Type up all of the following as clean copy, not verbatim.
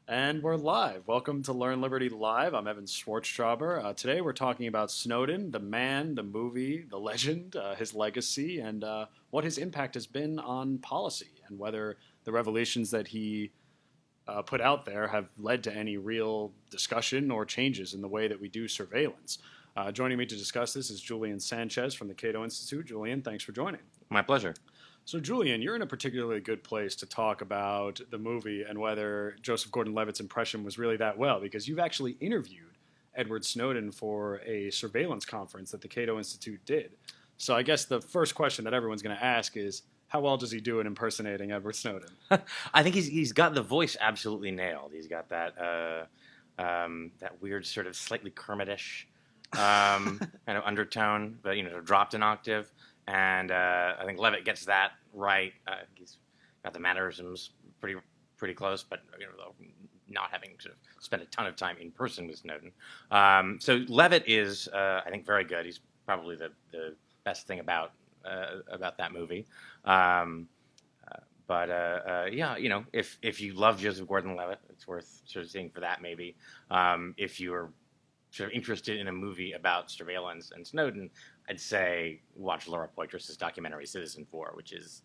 And we're live. Welcome to Learn Liberty Live. I'm Evan Schwartztrauber. Today we're talking about Snowden, the man, the movie, the legend, his legacy, and what his impact has been on policy, and whether the revelations that he put out there have led to any real discussion or changes in the way that we do surveillance. Joining me to discuss this is Julian Sanchez from the Cato Institute. Julian, thanks for joining. My pleasure. So, Julian, you're in a particularly good place to talk about the movie and whether Joseph Gordon-Levitt's impression was really that well, because you've actually interviewed Edward Snowden for a surveillance conference that the Cato Institute did. So, I guess the first question that everyone's going to ask is, how well does he do in impersonating Edward Snowden? I think he's got the voice absolutely nailed. He's got that that weird sort of slightly Kermitish kind of undertone, but dropped an octave. And I think Levitt gets that right. He's got the mannerisms pretty close, but though not having sort of spent a ton of time in person with Snowden. So Levitt is, I think, very good. He's probably the best thing about that movie. Yeah, if you love Joseph Gordon-Levitt, it's worth sort of seeing for that maybe. If you're sort of interested in a movie about surveillance and Snowden, I'd say watch Laura Poitras' documentary Citizenfour, which is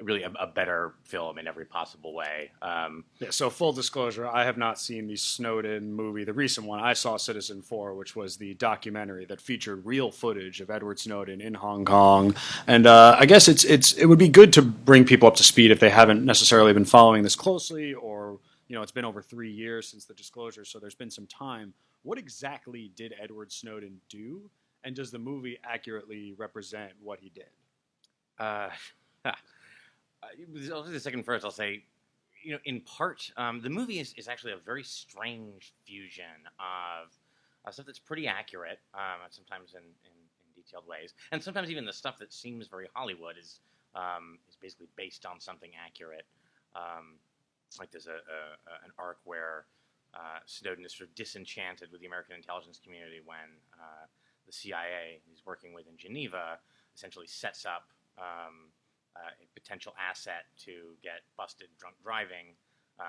really a better film in every possible way. Yeah, so full disclosure, I have not seen the Snowden movie, the recent one. I saw Citizenfour, which was the documentary that featured real footage of Edward Snowden in Hong Kong. And I guess it would be good to bring people up to speed if they haven't necessarily been following this closely, or it's been over 3 years since the disclosure, so there's been some time. What exactly did Edward Snowden do, and does the movie accurately represent what he did? I'll do the second first. I'll say, in part, the movie is actually a very strange fusion of stuff that's pretty accurate, sometimes in detailed ways, and sometimes even the stuff that seems very Hollywood is basically based on something accurate. Like there's an arc where Snowden is sort of disenchanted with the American intelligence community when the CIA he's working with in Geneva essentially sets up a potential asset to get busted drunk driving,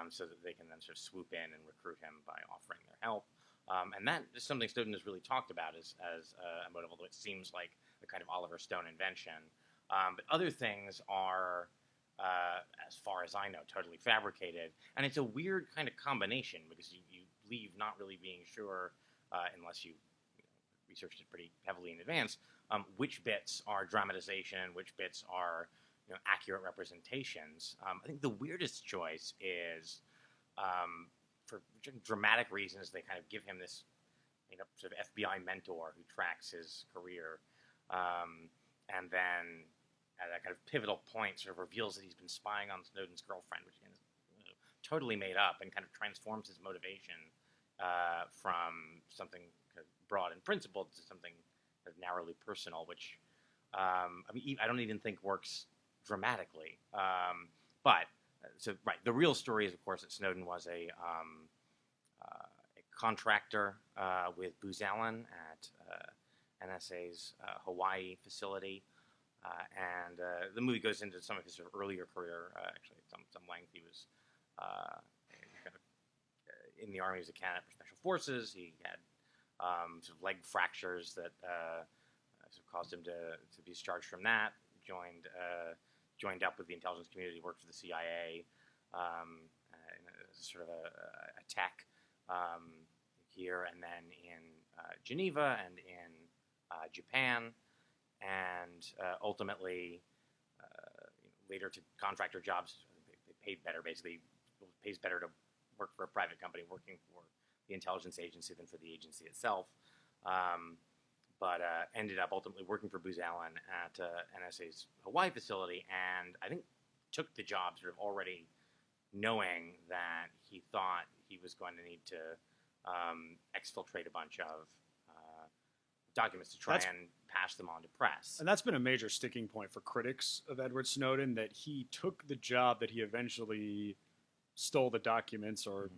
so that they can then sort of swoop in and recruit him by offering their help. And that is something Snowden has really talked about as a motive, although it seems like a kind of Oliver Stone invention. But other things are, as far as I know, totally fabricated. And it's a weird kind of combination because you leave not really being sure, unless you researched it pretty heavily in advance, which bits are dramatization and which bits are accurate representations. I think the weirdest choice is, for dramatic reasons, they kind of give him this sort of FBI mentor who tracks his career, and then at that kind of pivotal point sort of reveals that he's been spying on Snowden's girlfriend, which is totally made up, and kind of transforms his motivation from something kind of broad and principled to something kind of narrowly personal, which I don't even think works dramatically. The real story is, of course, that Snowden was a contractor with Booz Allen at NSA's Hawaii facility. And the movie goes into some of his sort of earlier career, actually at some length. He was in the Army as a candidate for Special Forces. He had sort of leg fractures that sort of caused him to be discharged from that. Joined up with the intelligence community, worked for the CIA, as sort of a tech here, and then in Geneva and in Japan. And ultimately, later to contractor jobs, they paid better. Basically, it pays better to work for a private company working for the intelligence agency than for the agency itself. But ended up ultimately working for Booz Allen at NSA's Hawaii facility, and I think took the job sort of already knowing that he thought he was going to need to exfiltrate a bunch of documents to try and pass them on to press. And that's been a major sticking point for critics of Edward Snowden, that he took the job that he eventually stole the documents, or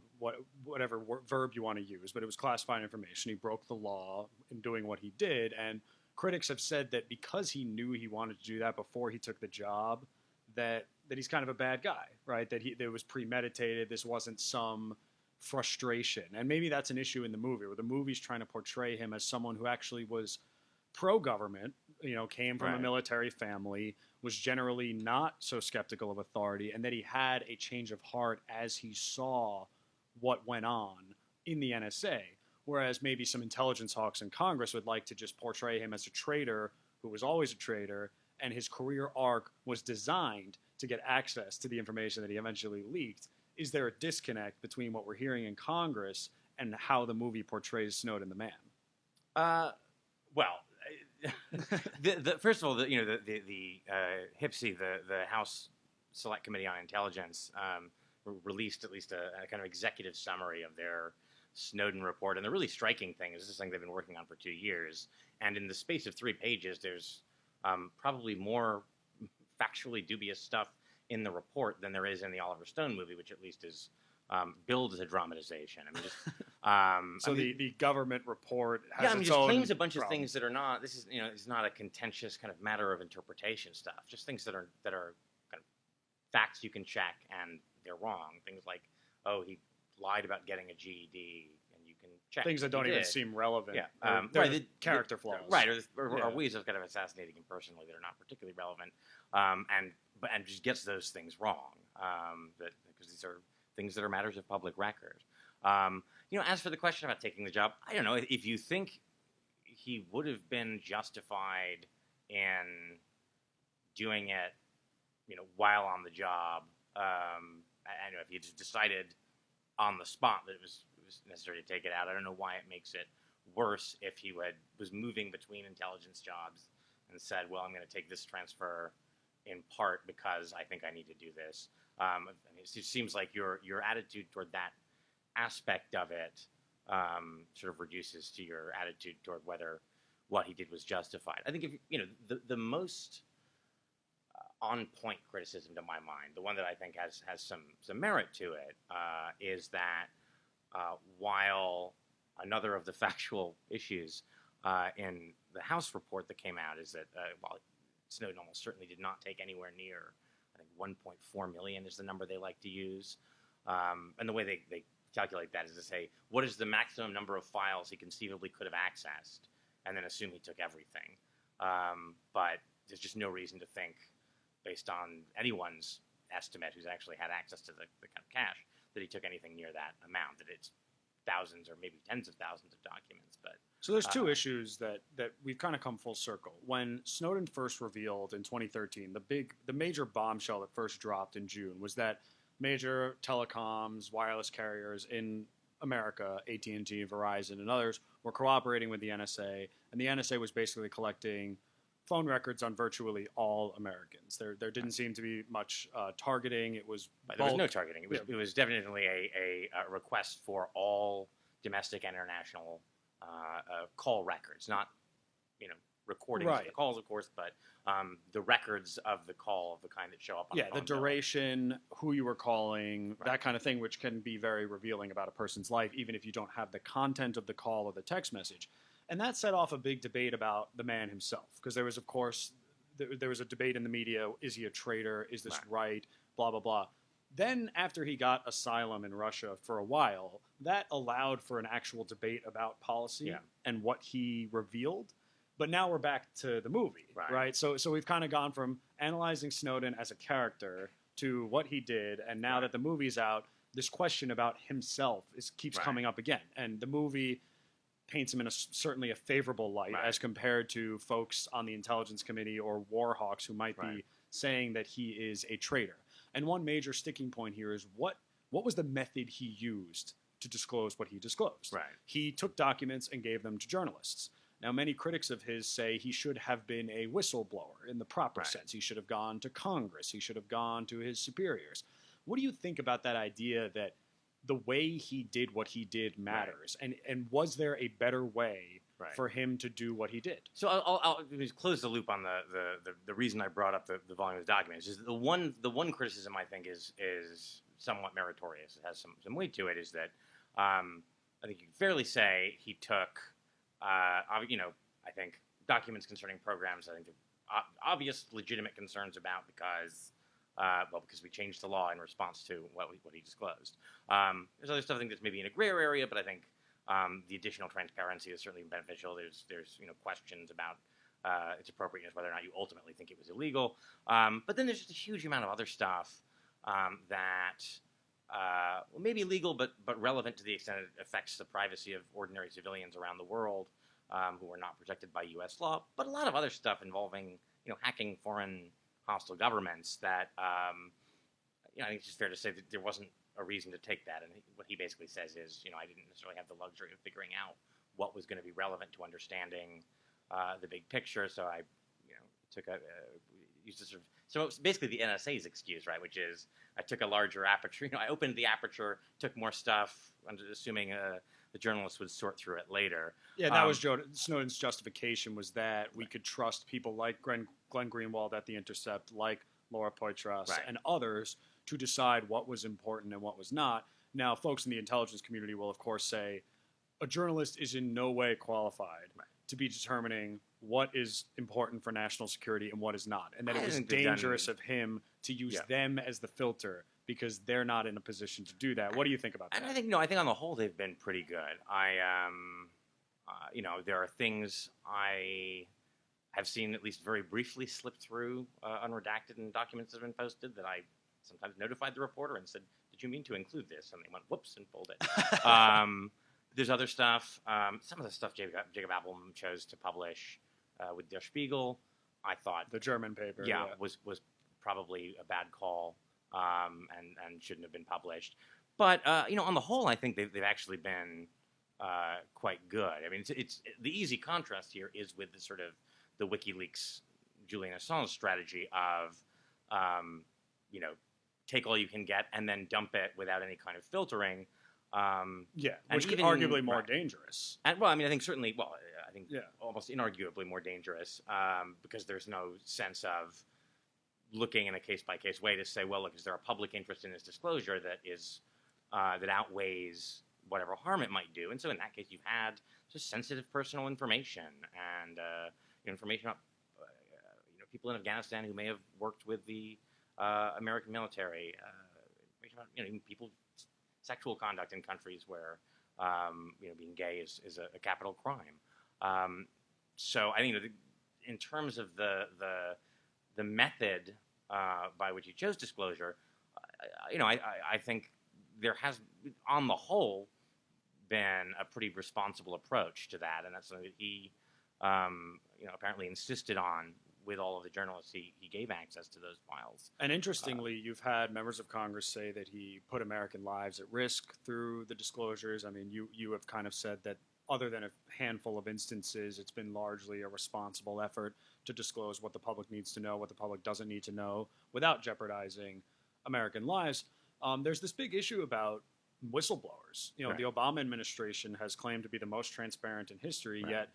whatever verb you want to use, but it was classified information. He broke the law in doing what he did, and critics have said that because he knew he wanted to do that before he took the job, that he's kind of a bad guy, right? That it was premeditated. This wasn't some frustration, and maybe that's an issue in the movie, where the movie's trying to portray him as someone who actually was pro-government, came from a Right. military family, was generally not so skeptical of authority, and that he had a change of heart as he saw what went on in the NSA. Whereas maybe some intelligence hawks in Congress would like to just portray him as a traitor who was always a traitor, and his career arc was designed to get access to the information that he eventually leaked. Is there a disconnect between what we're hearing in Congress and how the movie portrays Snowden the man? Well, first of all, the HIPSI, the House Select Committee on Intelligence, released at least a kind of executive summary of their Snowden report. And the really striking thing is this is something they've been working on for 2 years. And in the space of 3 pages, there's probably more factually dubious stuff in the report than there is in the Oliver Stone movie, which at least is billed as a dramatization. I mean, just So the government report has yeah, I mean, its just own claims a bunch of problems. things that are not. This is it's not a contentious kind of matter of interpretation stuff. Just things that are kind of facts you can check and they're wrong. Things like, oh, he lied about getting a GED, and you can check Things that don't he even did. seem relevant. Yeah, They're right. the character flaws. Right, or Yeah. ways of kind of assassinating him personally that are not particularly relevant, and just gets those things wrong. Because these are things that are matters of public record. As for the question about taking the job, I don't know if you think he would have been justified in doing it, while on the job. I know if he just decided on the spot that it was necessary to take it out. I don't know why it makes it worse if he was moving between intelligence jobs and said, well, I'm going to take this transfer in part because I think I need to do this. It seems like your attitude toward that aspect of it sort of reduces to your attitude toward whether what he did was justified. I think if the most on-point criticism to my mind, the one that I think has some merit to it, is that while another of the factual issues in the House report that came out is that while Snowden almost certainly did not take anywhere near, I think 1.4 million is the number they like to use, and the way they calculate that is to say, what is the maximum number of files he conceivably could have accessed, and then assume he took everything. But there's just no reason to think, based on anyone's estimate who's actually had access to the kind of cache, that he took anything near that amount, that it's thousands or maybe tens of thousands of documents. But So there's two issues that we've kind of come full circle. When Snowden first revealed in 2013, the major bombshell that first dropped in June was that major telecoms, wireless carriers in America, AT&T, Verizon, and others, were cooperating with the NSA, and the NSA was basically collecting phone records on virtually all Americans. There didn't seem to be much targeting. It was there was bulk. no targeting. It was definitely a request for all domestic and international call records, not recordings of the calls, of course, but the records of the call of the kind that show up on the phone the duration, who you were calling, that kind of thing, which can be very revealing about a person's life, even if you don't have the content of the call or the text message. And that set off a big debate about the man himself, because there was, of course, there was a debate in the media: is he a traitor? Is this right? Blah blah blah. Then, after he got asylum in Russia for a while, that allowed for an actual debate about policy and what he revealed. But now we're back to the movie, right? So we've kind of gone from analyzing Snowden as a character to what he did, and now that the movie's out, this question about himself keeps coming up again. And the movie paints him in certainly a favorable light as compared to folks on the Intelligence Committee or war hawks who might be saying that he is a traitor. And one major sticking point here is what was the method he used to disclose what he disclosed? Right. He took documents and gave them to journalists. Now, many critics of his say he should have been a whistleblower in the proper sense. He should have gone to Congress. He should have gone to his superiors. What do you think about that idea that the way he did what he did matters? And was there a better way for him to do what he did? So I'll just close the loop on the reason I brought up the volume of the documents. Is the one criticism I think is somewhat meritorious. It has some weight to it. Is that I think you can fairly say he took I think documents concerning programs. I think there are obvious legitimate concerns about because Well, because we changed the law in response to what he disclosed. There's other stuff I think that's maybe in a grayer area, but I think the additional transparency is certainly beneficial. There's questions about its appropriateness, whether or not you ultimately think it was illegal. But then there's just a huge amount of other stuff that maybe legal, but relevant to the extent it affects the privacy of ordinary civilians around the world who are not protected by U.S. law. But a lot of other stuff involving hacking foreign hostile governments that I think it's just fair to say that there wasn't a reason to take that. And what he basically says is, I didn't necessarily have the luxury of figuring out what was going to be relevant to understanding the big picture. So I, used to sort of, so it's basically the NSA's excuse, right? Which is I took a larger aperture. I opened the aperture, took more stuff, assuming the journalists would sort through it later. Yeah, that was Snowden's justification, was that we could trust people like Glenn Greenwald at The Intercept, like Laura Poitras, and others to decide what was important and what was not. Now, folks in the intelligence community will, of course, say a journalist is in no way qualified to be determining what is important for national security and what is not, and that it was dangerous of him to use them as the filter because they're not in a position to do that. What do you think about that? And I think on the whole they've been pretty good. There are things I have seen at least very briefly slip through unredacted in documents that have been posted that I sometimes notified the reporter and said, "Did you mean to include this?" And they went, "Whoops," and pulled it. There's other stuff. Some of the stuff Jacob Appelbaum chose to publish with Der Spiegel, I thought the German paper, was probably a bad call and shouldn't have been published. But on the whole, I think they've actually been quite good. I mean, it's the easy contrast here is with the sort of the WikiLeaks Julian Assange strategy of take all you can get and then dump it without any kind of filtering. Which could arguably more dangerous. And I think certainly, I think almost inarguably more dangerous because there's no sense of looking in a case-by-case way to say, well, look, is there a public interest in this disclosure that is that outweighs whatever harm it might do? And so in that case, you've had just sensitive personal information and information about people in Afghanistan who may have worked with the American military, information about even people's sexual conduct in countries where being gay is a capital crime. So I think in terms of the method by which he chose disclosure, I think there has, on the whole, been a pretty responsible approach to that, and that's something that he, apparently insisted on with all of the journalists he gave access to those files. And interestingly, you've had members of Congress say that he put American lives at risk through the disclosures. I mean, you have kind of said that other than a handful of instances, it's been largely a responsible effort to disclose what the public needs to know, what the public doesn't need to know, without jeopardizing American lives. There's this big issue about whistleblowers. The Obama administration has claimed to be the most transparent in history, yet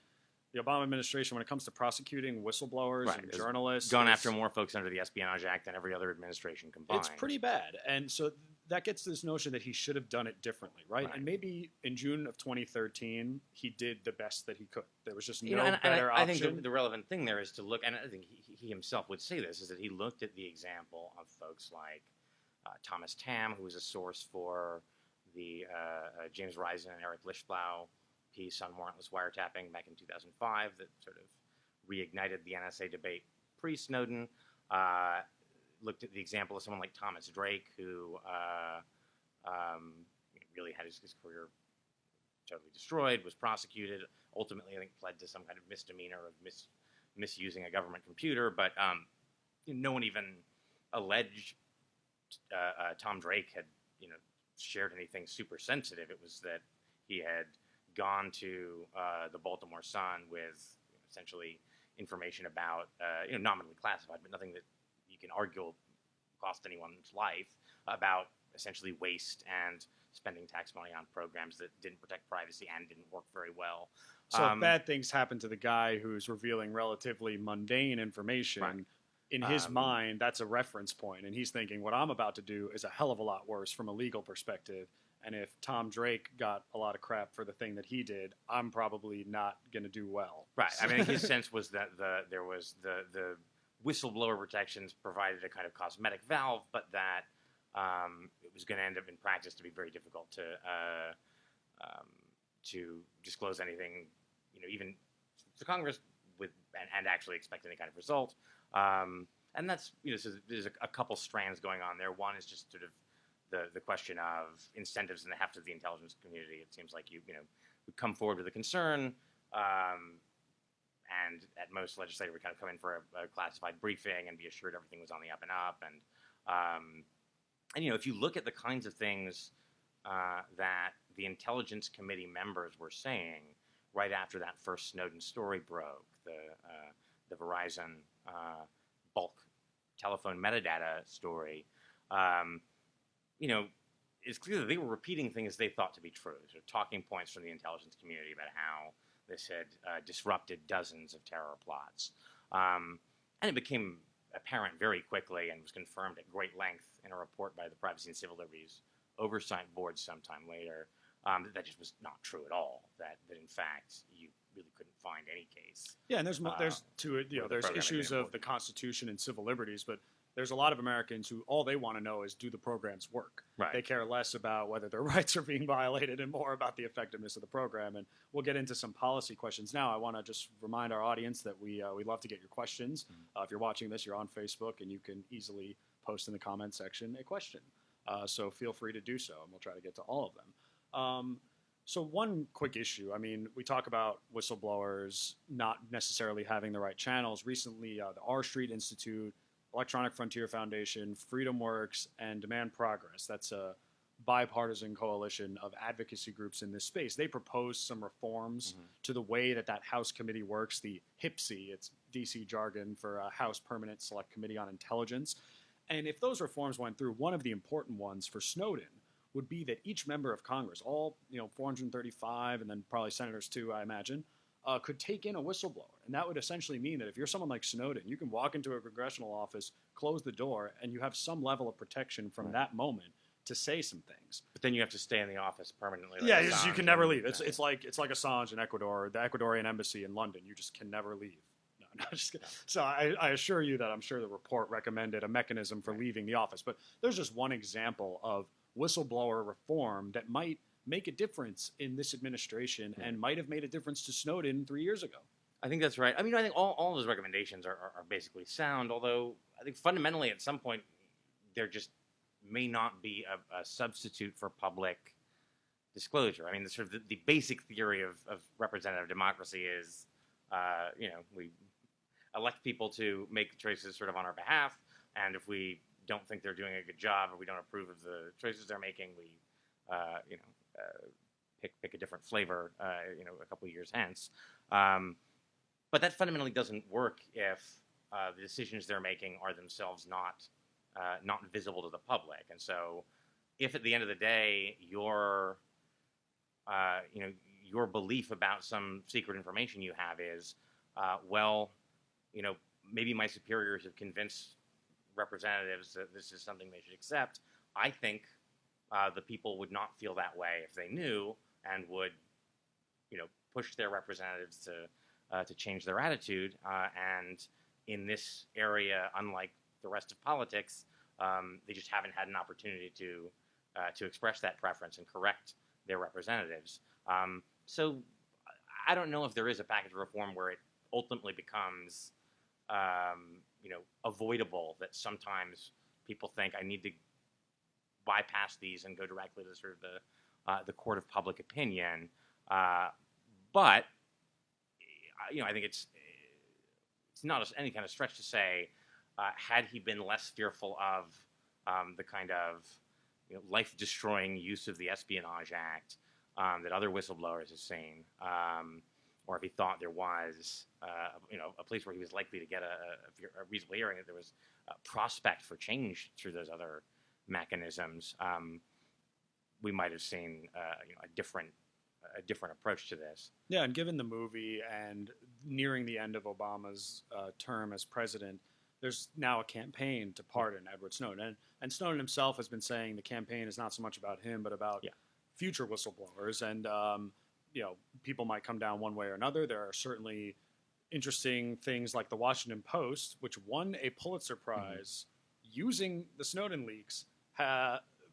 the Obama administration, when it comes to prosecuting whistleblowers and journalists, gone after more folks under the Espionage Act than every other administration combined. It's pretty bad. And so that gets to this notion that he should have done it differently, right? And maybe in June of 2013, he did the best that he could. There was just no better option. I think the relevant thing there is to look, and I think he himself would say this, is that he looked at the example of folks like Thomas Tamm, who was a source for the James Risen and Eric Lichtblau piece on warrantless wiretapping back in 2005 that sort of reignited the NSA debate pre-Snowden. Looked at the example of someone like Thomas Drake, who really had his career totally destroyed, was prosecuted, ultimately I think pled to some kind of misdemeanor of misusing a government computer, but no one even alleged Tom Drake had shared anything super sensitive. It was that he had gone to the Baltimore Sun with essentially information about, nominally classified, but nothing that you can argue cost anyone's life, about essentially waste and spending tax money on programs that didn't protect privacy and didn't work very well. So if bad things happen to the guy who's revealing relatively mundane information, in his mind, that's a reference point, and he's thinking, what I'm about to do is a hell of a lot worse from a legal perspective. And if Tom Drake got a lot of crap for the thing that he did, I'm probably not going to do well. Right. I mean, his sense was that there was the whistleblower protections provided a kind of cosmetic valve, but that it was going to end up in practice to be very difficult to disclose anything, even to Congress and actually expect any kind of result. And that's, so there's a couple strands going on there. One is just sort of the question of incentives and the heft of the intelligence community. It seems like you would come forward with a concern, and at most legislator would kind of come in for a classified briefing and be assured everything was on the up and up. And if you look at the kinds of things that the Intelligence Committee members were saying right after that first Snowden story broke, the Verizon bulk telephone metadata story, it's clear that they were repeating things they thought to be true, sort of talking points from the intelligence community about how this had disrupted dozens of terror plots. And it became apparent very quickly and was confirmed at great length in a report by the Privacy and Civil Liberties Oversight Board sometime later, that just was not true at all, that in fact you really couldn't find any case. Yeah, and there's issues of the Constitution and civil liberties, but there's a lot of Americans who all they want to know is, do the programs work? Right. They care less about whether their rights are being violated and more about the effectiveness of the program. And we'll get into some policy questions now. I want to just remind our audience that we love to get your questions. If you're watching this, you're on Facebook, and you can easily post in the comment section a question. So feel free to do so, and we'll try to get to all of them. So one quick issue. I mean, we talk about whistleblowers not necessarily having the right channels. Recently, the R Street Institute, Electronic Frontier Foundation, FreedomWorks, and Demand Progress. That's a bipartisan coalition of advocacy groups in this space. They proposed some reforms to the way that House committee works, the HPSC, it's DC jargon for House Permanent Select Committee on Intelligence. And if those reforms went through, one of the important ones for Snowden would be that each member of Congress, all 435, and then probably senators too, I imagine, could take in a whistleblower. And that would essentially mean that if you're someone like Snowden, you can walk into a congressional office, close the door, and you have some level of protection from that moment to say some things. But then you have to stay in the office permanently. Like Yeah, you can never leave. It's like Assange in Ecuador, the Ecuadorian embassy in London. You just can never leave. No, just kidding. So I assure you that I'm sure the report recommended a mechanism for leaving the office. But there's just one example of whistleblower reform that might make a difference in this administration and might have made a difference to Snowden 3 years ago. I think that's right. I mean, I think all those recommendations are basically sound, although I think fundamentally at some point there just may not be a substitute for public disclosure. I mean, the basic theory of representative democracy is, we elect people to make choices sort of on our behalf, and if we don't think they're doing a good job or we don't approve of the choices they're making, we, pick a different flavor, a couple of years hence. But that fundamentally doesn't work if the decisions they're making are themselves not visible to the public. And so, if at the end of the day your belief about some secret information you have is, maybe my superiors have convinced representatives that this is something they should accept, I think the people would not feel that way if they knew, and would, push their representatives to change their attitude. And in this area, unlike the rest of politics, they just haven't had an opportunity to express that preference and correct their representatives. So I don't know if there is a package of reform where it ultimately becomes avoidable, that sometimes people think I need to bypass these and go directly to sort of the court of public opinion. But I think it's not any kind of stretch to say, had he been less fearful of the kind of life-destroying use of the Espionage Act that other whistleblowers have seen, or if he thought there was a place where he was likely to get a reasonable hearing, that there was a prospect for change through those other mechanisms, we might have seen a different approach to this. Yeah, and given the movie and nearing the end of Obama's term as president, there's now a campaign to pardon Edward Snowden. And Snowden himself has been saying the campaign is not so much about him, but about future whistleblowers. And, people might come down one way or another. There are certainly interesting things like the Washington Post, which won a Pulitzer Prize using the Snowden leaks,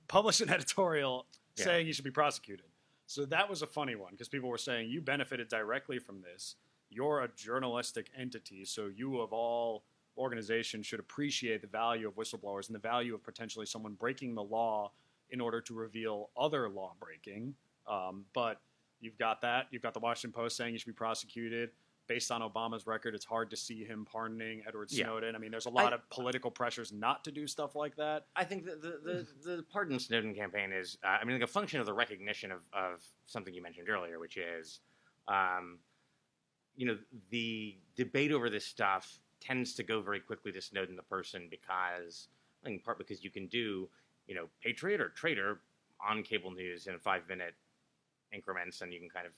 published an editorial saying he should be prosecuted. So that was a funny one because people were saying you benefited directly from this. You're a journalistic entity, so you of all organizations should appreciate the value of whistleblowers and the value of potentially someone breaking the law in order to reveal other law breaking. But you've got that. You've got the Washington Post saying you should be prosecuted. Based on Obama's record, it's hard to see him pardoning Edward Snowden. I mean, there's a lot of political pressures not to do stuff like that. I think the pardon Snowden campaign is, I mean, like a function of the recognition of something you mentioned earlier, which is, the debate over this stuff tends to go very quickly to Snowden the person because, in part because you can do, Patriot or Traitor on cable news in 5-minute increments, and you can kind of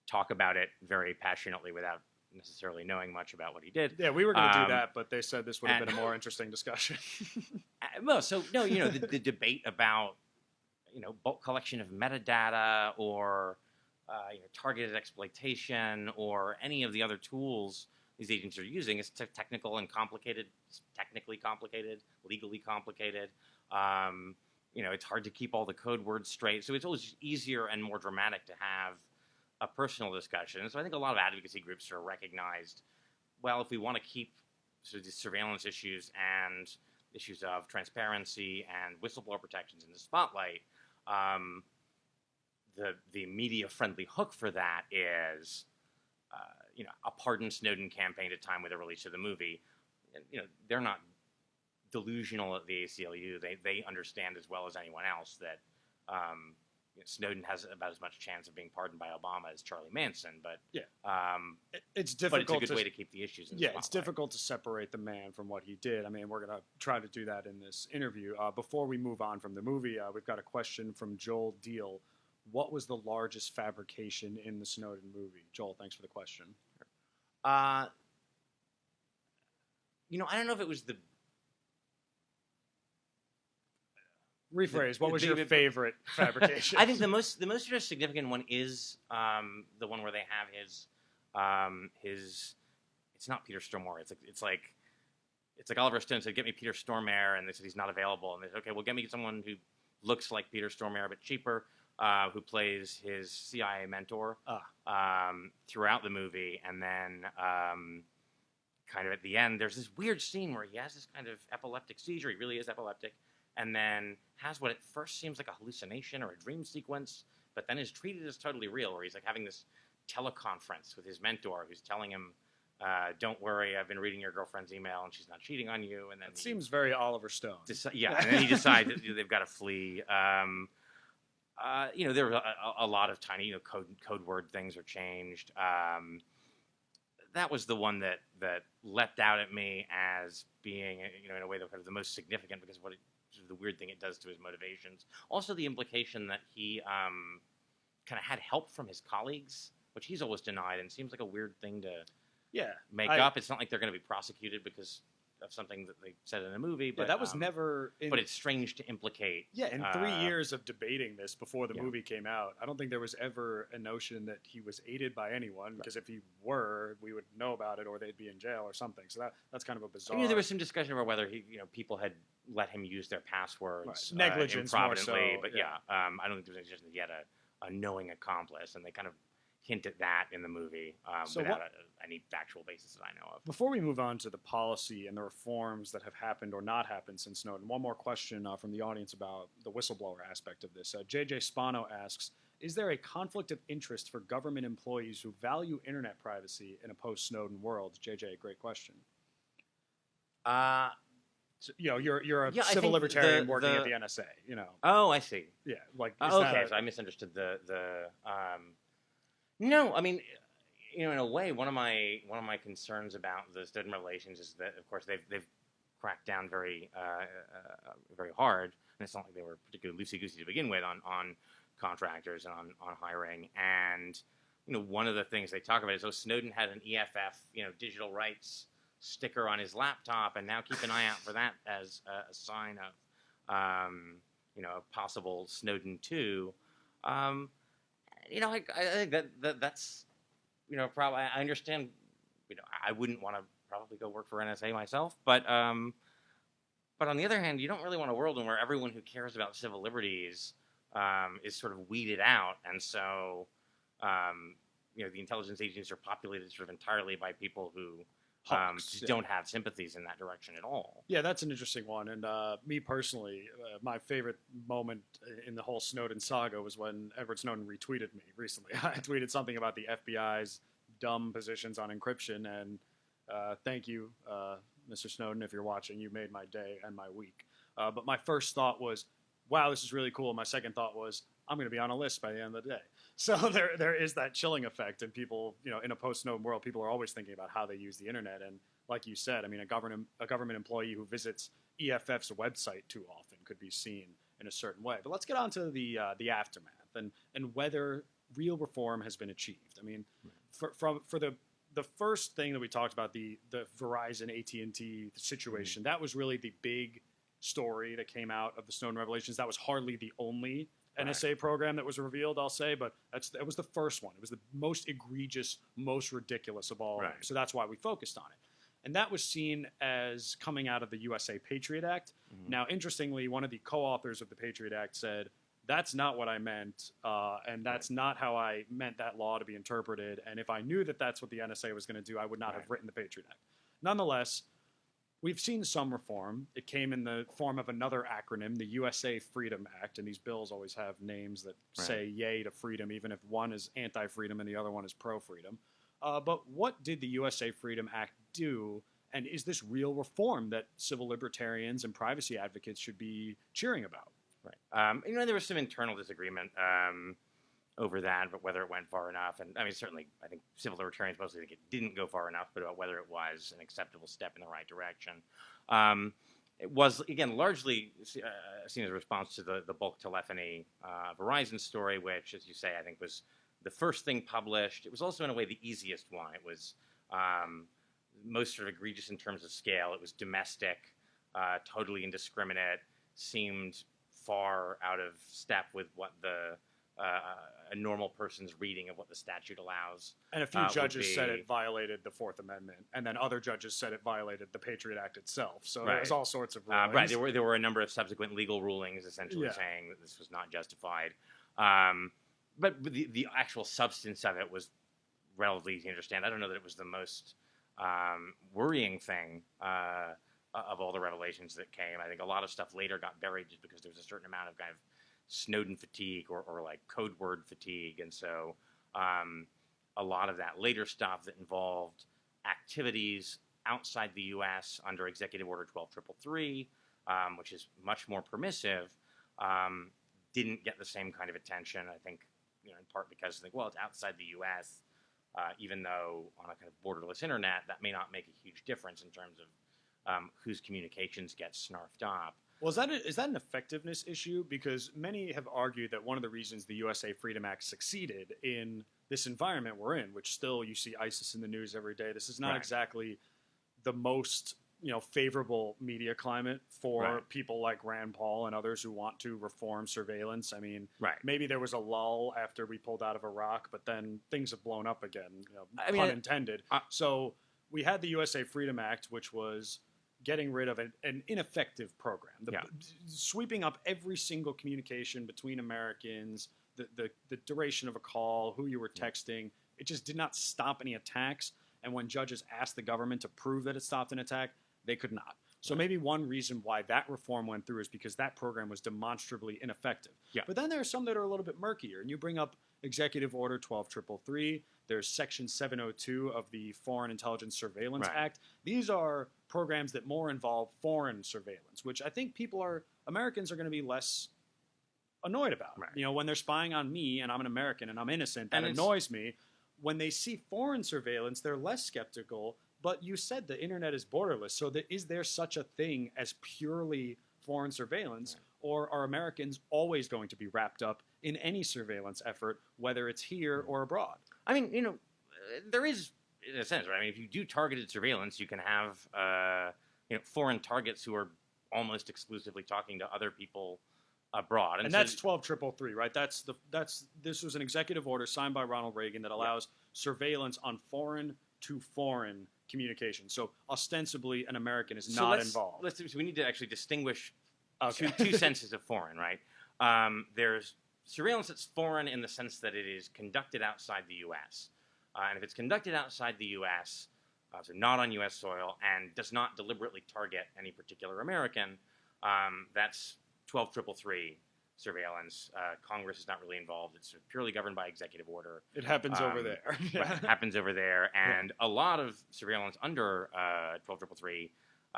talk about it very passionately without necessarily knowing much about what he did. Yeah, we were going to do that, but they said this would have been a more interesting discussion. The debate about, bulk collection of metadata or, targeted exploitation or any of the other tools these agents are using is technical and complicated, technically complicated, legally complicated. It's hard to keep all the code words straight. So it's always easier and more dramatic to have a personal discussion. So I think a lot of advocacy groups are recognized, well, if we want to keep sort of these surveillance issues and issues of transparency and whistleblower protections in the spotlight, the media-friendly hook for that is, a pardon Snowden campaign at a time with the release of the movie. They're not delusional at the ACLU. They understand as well as anyone else that Snowden has about as much chance of being pardoned by Obama as Charlie Manson, but it's difficult. But it's a good way to keep the issues in the spotlight. It's difficult to separate the man from what he did. I mean, we're going to try to do that in this interview. Before we move on from the movie, we've got a question from Joel Deal. What was the largest fabrication in the Snowden movie? Joel, thanks for the question. I don't know if it was the... Rephrase. What was your favorite fabrication? I think the most significant one is the one where they have his. It's not Peter Stormare. It's like Oliver Stone said, "Get me Peter Stormare," and they said he's not available. And they said, "Okay, well, get me someone who looks like Peter Stormare but cheaper, who plays his CIA mentor throughout the movie." And then, kind of at the end, there's this weird scene where he has this kind of epileptic seizure. He really is epileptic. And then has what at first seems like a hallucination or a dream sequence, but then is treated as totally real, where he's like having this teleconference with his mentor who's telling him, don't worry, I've been reading your girlfriend's email and she's not cheating on you. And then it seems very Oliver Stone. And then he decides that they've got to flee. There were a lot of tiny, code word things are changed. That was the one that leapt out at me as being, in a way, kind of the most significant because of what the weird thing it does to his motivations. Also, the implication that he kind of had help from his colleagues, which he's always denied, and seems like a weird thing to make up. It's not like they're going to be prosecuted because of something that they said in a movie. But that was never... but it's strange to implicate. Yeah, in 3 years of debating this before the movie came out, I don't think there was ever a notion that he was aided by anyone, because if he were, we would know about it or they'd be in jail or something. So that's kind of a bizarre... there was some discussion about whether people had let him use their passwords negligence improvidently. more so, but I don't think there was just yet a knowing accomplice, and they kind of hint at that in the movie without any factual basis that I know of. Before we move on to the policy and the reforms that have happened or not happened since Snowden, one more question from the audience about the whistleblower aspect of this. JJ Spano asks, is there a conflict of interest for government employees who value internet privacy in a post-Snowden world? JJ, great question. So, you're a civil libertarian working at the NSA, Oh, I see. Yeah, okay, so I misunderstood the No, I mean, in a way, one of my concerns about the Snowden relations is that, of course, they've cracked down very very hard, and it's not like they were particularly loosey-goosey to begin with on contractors and on hiring. And one of the things they talk about is, Snowden had an EFF, digital rights sticker on his laptop, and now keep an eye out for that as a sign of a possible Snowden 2. I think that's probably, I understand I wouldn't want to probably go work for NSA myself, but on the other hand, you don't really want a world in where everyone who cares about civil liberties is sort of weeded out, and so the intelligence agencies are populated sort of entirely by people who just don't have sympathies in that direction at all. Yeah, that's an interesting one. And me personally, my favorite moment in the whole Snowden saga was when Edward Snowden retweeted me recently. I tweeted something about the FBI's dumb positions on encryption, and thank you, Mr. Snowden, if you're watching. You made my day and my week. But my first thought was, wow, this is really cool. My second thought was, I'm going to be on a list by the end of the day. So there is that chilling effect, and people, in a post-Snowden world, people are always thinking about how they use the internet. And like you said, I mean, a government employee who visits EFF's website too often could be seen in a certain way. But let's get on to the aftermath and whether real reform has been achieved. I mean, for the first thing that we talked about, the Verizon AT&T situation, that was really the big story that came out of the Snowden revelations. That was hardly the only NSA program that was revealed, I'll say, but that was the first one. It was the most egregious, most ridiculous of all. Right. So that's why we focused on it. And that was seen as coming out of the USA Patriot Act. Mm-hmm. Now, interestingly, one of the co-authors of the Patriot Act said, that's not what I meant, and that's not how I meant that law to be interpreted. And if I knew that that's what the NSA was going to do, I would not have written the Patriot Act. Nonetheless, we've seen some reform. It came in the form of another acronym, the USA Freedom Act, and these bills always have names that say yay to freedom, even if one is anti-freedom and the other one is pro-freedom. But what did the USA Freedom Act do, and is this real reform that civil libertarians and privacy advocates should be cheering about? Right. There was some internal disagreement over that, but whether it went far enough. And I mean, certainly, I think civil libertarians mostly think it didn't go far enough, but about whether it was an acceptable step in the right direction. It was, again, largely seen as a response to the bulk telephony Verizon story, which, as you say, I think was the first thing published. It was also, in a way, the easiest one. It was most sort of egregious in terms of scale. It was domestic, totally indiscriminate, seemed far out of step with what a normal person's reading of what the statute allows. And a few judges said it violated the Fourth Amendment, and then other judges said it violated the Patriot Act itself. So there's all sorts of rulings. Right, there were a number of subsequent legal rulings essentially saying that this was not justified. But the actual substance of it was relatively easy to understand. I don't know that it was the most worrying thing of all the revelations that came. I think a lot of stuff later got buried just because there was a certain amount of kind of Snowden fatigue or like code word fatigue. And so a lot of that later stuff that involved activities outside the U.S. under Executive Order 12333, which is much more permissive, didn't get the same kind of attention. I think, in part because it's outside the U.S., even though on a kind of borderless internet, that may not make a huge difference in terms of whose communications get snarfed up. Well, is that an effectiveness issue? Because many have argued that one of the reasons the USA Freedom Act succeeded in this environment we're in, which still you see ISIS in the news every day. This is not exactly the most favorable media climate for people like Rand Paul and others who want to reform surveillance. I mean, maybe there was a lull after we pulled out of Iraq, but then things have blown up again, pun intended. So we had the USA Freedom Act, which was getting rid of an ineffective program, sweeping up every single communication between Americans, the duration of a call, who you were texting. It just did not stop any attacks. And when judges asked the government to prove that it stopped an attack, they could not. So maybe one reason why that reform went through is because that program was demonstrably ineffective. But then there are some that are a little bit murkier. And you bring up Executive Order 12333. There's Section 702 of the Foreign Intelligence Surveillance Act. These are programs that more involve foreign surveillance, which I think Americans are going to be less annoyed about. When they're spying on me and I'm an American and I'm innocent, that annoys me. When they see foreign surveillance, they're less skeptical. But you said the internet is borderless. So is there such a thing as purely foreign surveillance? Or are Americans always going to be wrapped up in any surveillance effort, whether it's here or abroad? I mean, there is, in a sense, right? I mean, if you do targeted surveillance, you can have, foreign targets who are almost exclusively talking to other people abroad. And that's 12333, right? This was an executive order signed by Ronald Reagan that allows surveillance on foreign to foreign communication. So ostensibly, an American is So not let's, involved. so we need to actually distinguish Okay. two senses of foreign, right? There's surveillance that's foreign in the sense that it is conducted outside the U.S. And if it's conducted outside the U.S., so not on U.S. soil, and does not deliberately target any particular American, that's 12333 surveillance. Congress is not really involved. It's purely governed by executive order. It happens over there. Right, happens over there. And a lot of surveillance under 12333,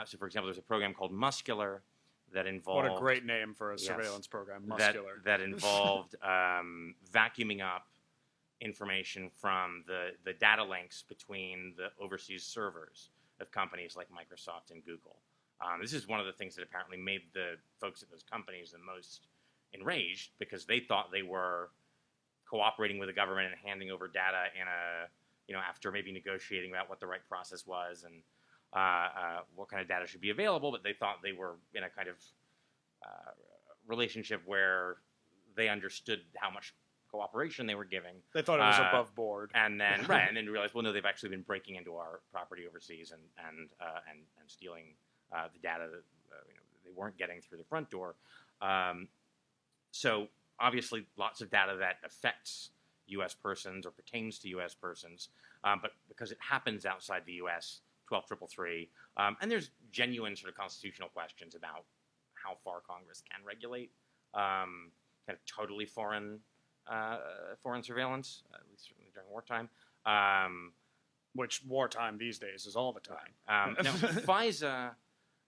so for example, there's a program called Muscular that involved... What a great name for a Yes. surveillance program, Muscular. That involved vacuuming up information from the data links between the overseas servers of companies like Microsoft and Google. This is one of the things that apparently made the folks at those companies the most enraged, because they thought they were cooperating with the government and handing over data in a, after maybe negotiating about what the right process was and what kind of data should be available, but they thought they were in a kind of relationship where they understood how much cooperation they were giving. They thought it was above board. And then and then realized, well, no, they've actually been breaking into our property overseas and stealing the data that they weren't getting through the front door. So obviously, lots of data that affects U.S. persons or pertains to U.S. persons, but because it happens outside the U.S., 12333, and there's genuine sort of constitutional questions about how far Congress can regulate kind of totally foreign surveillance, at least certainly during wartime. Which wartime these days is all the time. Now, FISA,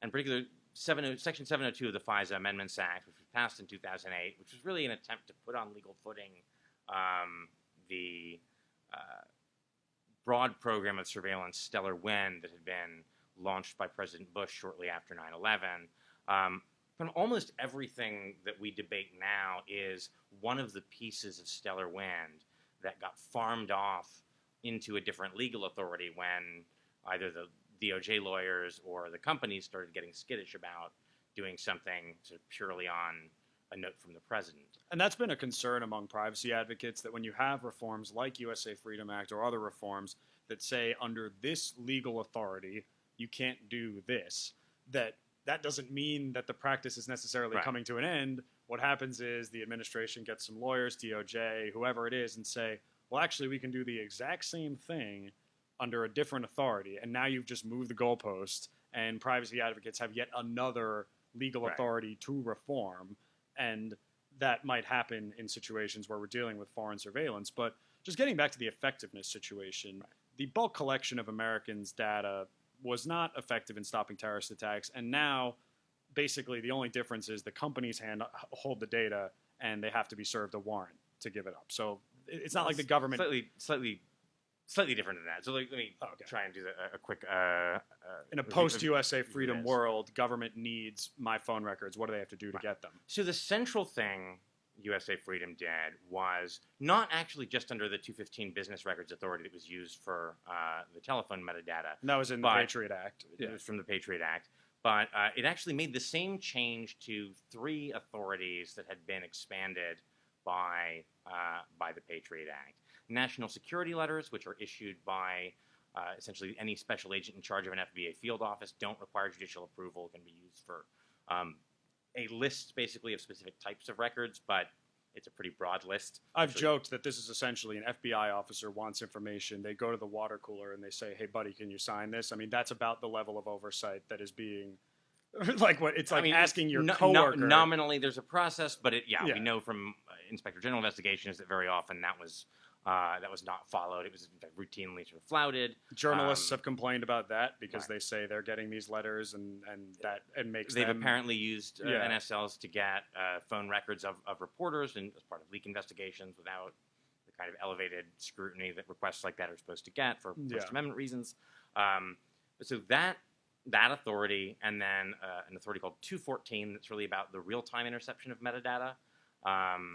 and particularly Section 702 of the FISA Amendments Act, which was passed in 2008, which was really an attempt to put on legal footing the broad program of surveillance Stellar Wind that had been launched by President Bush shortly after 9/11. Kind of almost everything that we debate now is one of the pieces of Stellar Wind that got farmed off into a different legal authority when either the DOJ lawyers or the companies started getting skittish about doing something sort of purely on a note from the president. And that's been a concern among privacy advocates, that when you have reforms like USA Freedom Act or other reforms that say under this legal authority you can't do this, that doesn't mean that the practice is necessarily coming to an end. What happens is the administration gets some lawyers, DOJ, whoever it is, and say, well, actually, we can do the exact same thing under a different authority. And now you've just moved the goalpost, and privacy advocates have yet another legal authority to reform. And that might happen in situations where we're dealing with foreign surveillance. But just getting back to the effectiveness situation, the bulk collection of Americans' data was not effective in stopping terrorist attacks. And now, basically, the only difference is the companies hold the data, and they have to be served a warrant to give it up. So it's not like the government... Slightly different than that. So let me try and do a quick... in a post-USA Freedom world, government needs my phone records. What do they have to do to get them? So the central thing USA Freedom did was not actually just under the 215 Business Records Authority that was used for the telephone metadata. And that was in the Patriot Act. It was from the Patriot Act. But it actually made the same change to 3 authorities that had been expanded by the Patriot Act. National security letters, which are issued by essentially any special agent in charge of an FBA field office, don't require judicial approval, can be used for a list basically of specific types of records, but it's a pretty broad list. I've joked that this is essentially an FBI officer wants information. They go to the water cooler and they say, hey, buddy, can you sign this? I mean, that's about the level of oversight that is being... asking your coworker. Nominally, there's a process, but we know from Inspector General investigations that very often that was not followed. It was in fact routinely sort of flouted. Journalists have complained about that because they say they're getting these letters and that it makes They've apparently used NSLs to get phone records of reporters and as part of leak investigations without the kind of elevated scrutiny that requests like that are supposed to get for First Amendment reasons. So that authority, and then an authority called 214 that's really about the real-time interception of metadata.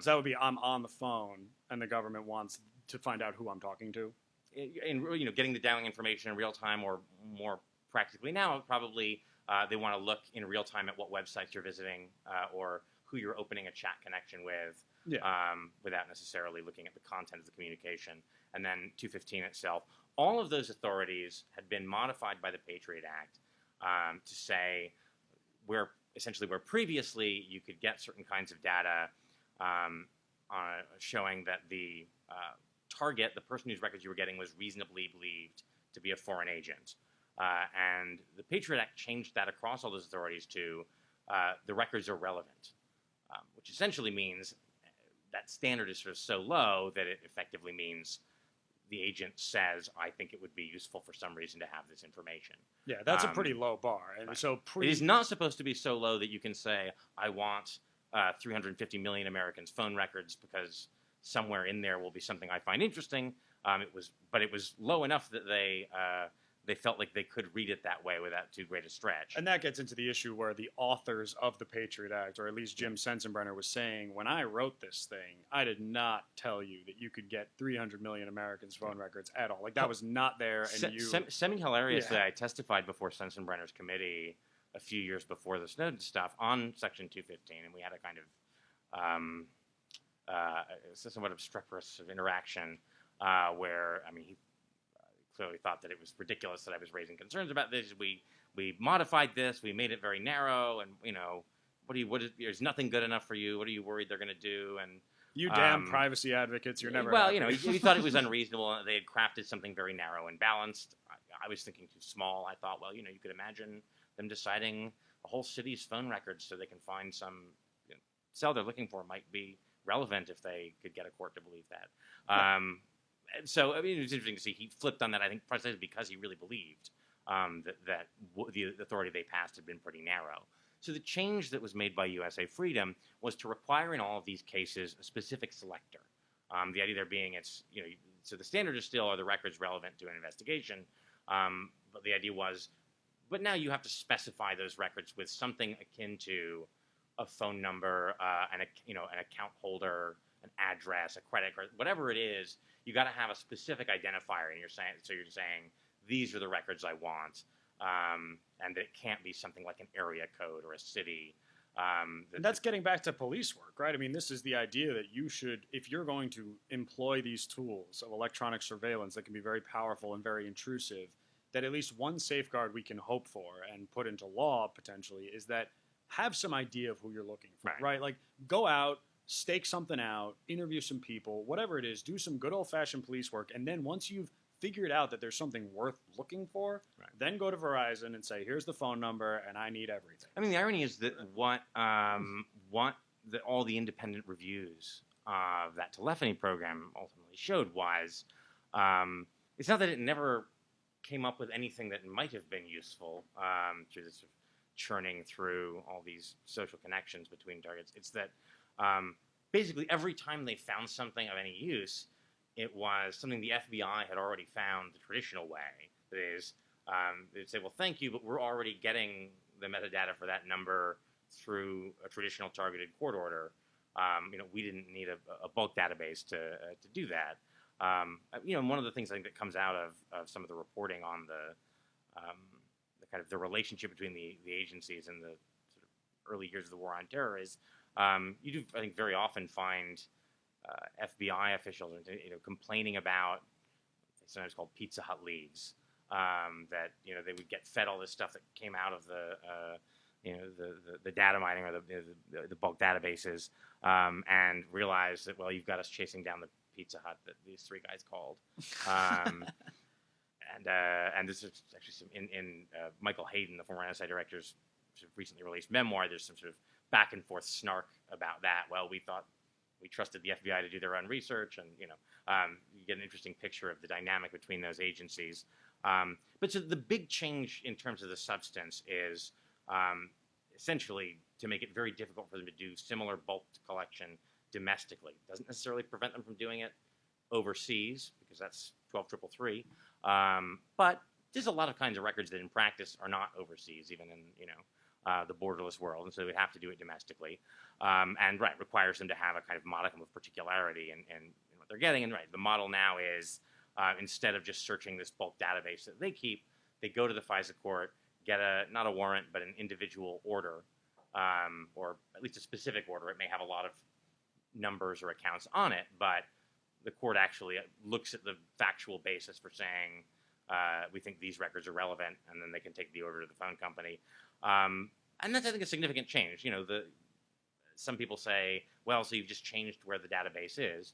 So that would be I'm on the phone and the government wants to find out who I'm talking to. In getting the dialing information in real time, or more practically now, probably they want to look in real time at what websites you're visiting or who you're opening a chat connection with. Yeah. without necessarily looking at the content of the communication. And then 215 itself, all of those authorities had been modified by the Patriot Act to say where previously you could get certain kinds of data showing that the target, the person whose records you were getting, was reasonably believed to be a foreign agent. And the Patriot Act changed that across all those authorities to the records are relevant, which essentially means that standard is sort of so low that it effectively means the agent says, I think it would be useful for some reason to have this information. Yeah, that's a pretty low bar. And right. so it is not supposed to be so low that you can say, I want 350 million Americans' phone records because somewhere in there will be something I find interesting. But it was low enough that they felt like they could read it that way without too great a stretch. And that gets into the issue where the authors of the Patriot Act, or at least Jim Sensenbrenner, was saying, when I wrote this thing, I did not tell you that you could get 300 million Americans' phone records at all. Like, that was not there. And Semi-hilariously, I testified before Sensenbrenner's committee a few years before the Snowden stuff on Section 215, and we had a kind of somewhat obstreperous of interaction where, I mean, he clearly thought that it was ridiculous that I was raising concerns about this. We modified this. We made it very narrow, and there's nothing good enough for you. What are you worried they're going to do? And you damn privacy advocates, you're never. Well, he thought it was unreasonable. They had crafted something very narrow and balanced. I was thinking too small. I thought, well, you could imagine them deciding a whole city's phone records so they can find some cell they're looking for might be relevant if they could get a court to believe that. Yeah. So, I mean, it was interesting to see he flipped on that, I think, precisely because he really believed that the authority they passed had been pretty narrow. So the change that was made by USA Freedom was to require in all of these cases a specific selector. The idea there being so the standard is still, are the records relevant to an investigation? But the idea was, but now you have to specify those records with something akin to a phone number, an account holder, an address, a credit card, whatever it is. You got to have a specific identifier, and you're saying these are the records I want, and it can't be something like an area code or a city. And that's getting back to police work, right? I mean, this is the idea that you should, if you're going to employ these tools of electronic surveillance that can be very powerful and very intrusive, that at least one safeguard we can hope for and put into law potentially is that have some idea of who you're looking for, right? Like, go out, stake something out, interview some people, whatever it is, do some good old-fashioned police work, and then once you've figured out that there's something worth looking for, then go to Verizon and say, here's the phone number, and I need everything. I mean, the irony is that what all the independent reviews of that telephony program ultimately showed was it's not that it never came up with anything that might have been useful through this sort of churning through all these social connections between targets. It's that basically every time they found something of any use, it was something the FBI had already found the traditional way. That is, they'd say, well, thank you, but we're already getting the metadata for that number through a traditional targeted court order. We didn't need a bulk database to do that. One of the things I think that comes out of some of the reporting on the kind of the relationship between the agencies in the sort of early years of the war on terror is you do, I think, very often find FBI officials complaining about sometimes called Pizza Hut leads, that they would get fed all this stuff that came out of the data mining or the bulk databases, and realize that, well, you've got us chasing down the Pizza Hut that these three guys called. And this is actually some in Michael Hayden, the former NSA director's sort of recently released memoir. There's some sort of back and forth snark about that. Well, we thought we trusted the FBI to do their own research, and you get an interesting picture of the dynamic between those agencies. But so the big change in terms of the substance is essentially to make it very difficult for them to do similar bulk collection domestically. It doesn't necessarily prevent them from doing it overseas, because that's 12333. But there's a lot of kinds of records that in practice are not overseas, even in the borderless world, and so they would have to do it domestically, and requires them to have a kind of modicum of particularity in what they're getting. And the model now is instead of just searching this bulk database that they keep, they go to the FISA court, get not a warrant, but an individual order, or at least a specific order. It may have a lot of numbers or accounts on it, but the court actually looks at the factual basis for saying we think these records are relevant, and then they can take the order to the phone company. And that's, I think, a significant change. Some people say, well, so you've just changed where the database is.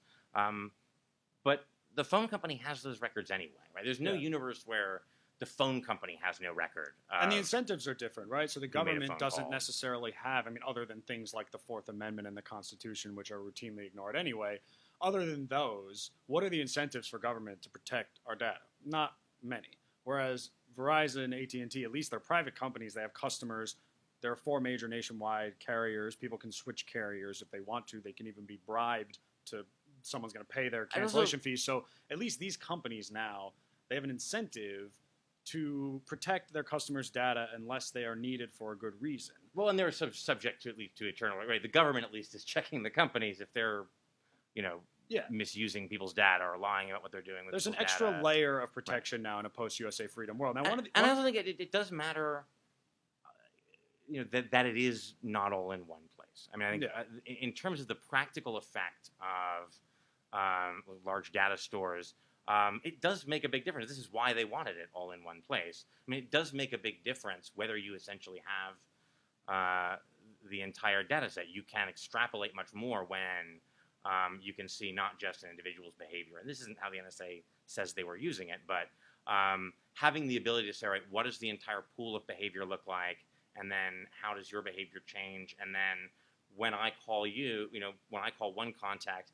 But the phone company has those records anyway, right? There's no universe where the phone company has no record. And the incentives are different, right? So the who made a government phone doesn't call. necessarily have, other than things like the Fourth Amendment and the Constitution, which are routinely ignored anyway, other than those, what are the incentives for government to protect our data? Not many. Whereas Verizon, AT&T, at least they're private companies, they have customers. There are 4 major nationwide carriers. People can switch carriers if they want to. They can even be bribed to someone's going to pay their cancellation fees. So at least these companies now, they have an incentive to protect their customers' data unless they are needed for a good reason. Well, and they're subject to at least to eternal, right? The government at least is checking the companies if they're, misusing people's data or lying about what they're doing with There's an people's extra data. layer of protection now in a post-USA Freedom world. Now, And I also think it does matter, that it is not all in one place. I think in terms of the practical effect of large data stores, it does make a big difference. This is why they wanted it all in one place. It does make a big difference whether you essentially have the entire data set. You can extrapolate much more when you can see not just an individual's behavior. And this isn't how the NSA says they were using it, but having the ability to say, right, what does the entire pool of behavior look like? And then how does your behavior change? And then when I call you, when I call one contact,